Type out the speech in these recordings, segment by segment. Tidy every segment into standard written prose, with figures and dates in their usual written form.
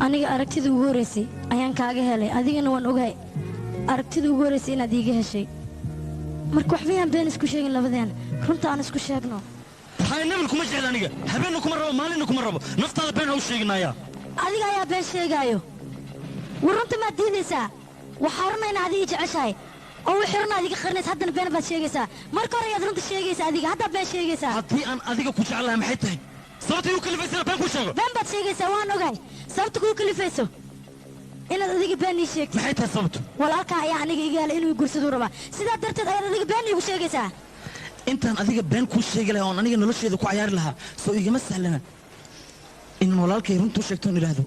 aniga aragtida ugu horeysay ayaan kaaga helay adigana waan ogahay aragtida ugu horeysay inaad iiga heshay marka waxbayaan been isku sheegin labadeen runta aan isku sheegno هاي نمل كم جهل أنيقة هبينو كم ربو مالينو كم ربو نفط هذا بين هوش شيء نايا adiga ayaa been sheegayo warunta ma diidaysaa waxaarmayna adiga jeceshahay oo wixirna adiga qarneed haddana been baad sheegaysaa marka hore ayaad runta sheegaysaa adiga hadda been sheegaysaa haddii aan adiga ku jeclahay maxay tahay sababta igu kalifaysa been ku sheego been baad sheegaysaa waan ogahay sababta ku kalifayso inaad adiga been ii sheegto maxay tahay sababtu walaalka ayaa aniga iga helay inuu guursado rabaa sidaa darteed ayaad adiga been iigu sheegaysaa intaan adiga been ku sheegi lahaa oo aniga nolosheeda ku ciyaari lahaa soo igama sahlana in walaalkay runtu sheegto in ilaahdo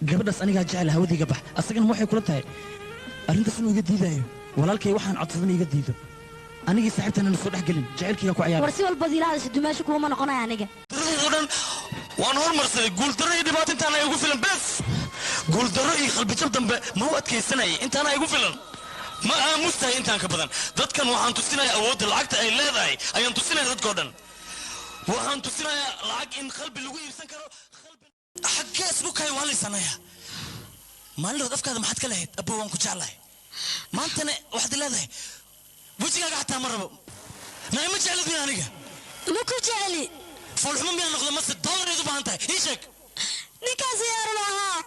gabadhaas aniga jecel hawadiga bax asagana waxay kula tahay arrintaas inuu iga diidayo walaalkay waxaan codsadan iga diido anigii saaxiibtana soo dhex gelin jecelkiga ku ciyaar war si walba dilaada dumaasho kuma noqonaya aniga dhan waan hormarsaday guul darro iyo dhibaato intaan ay ugu filan bes guul darro iyo qalbi jab dambe ma u adkaysanayay intaan ay ugu filan ma aamustahay intaan ka badan dadkan waxaan tusinayaa awoodda lacagta ay leedahay ayaan tusinayaa dadkoo dhan waxaan tusinayaa lacag in qalbi lagu iibsan karo xaggee isku kay waa laysanaya maalin afkaada maxaad ka lahayd abbo waan ku jeclahay maantana waxaad leedahay wejigaaga xataa ma rabo naima jeclad miya aniga ma ku jecli foolxumo miyaa noqda mase doonareed u baahan tahay ii sheeg ninkaas yaar lahaa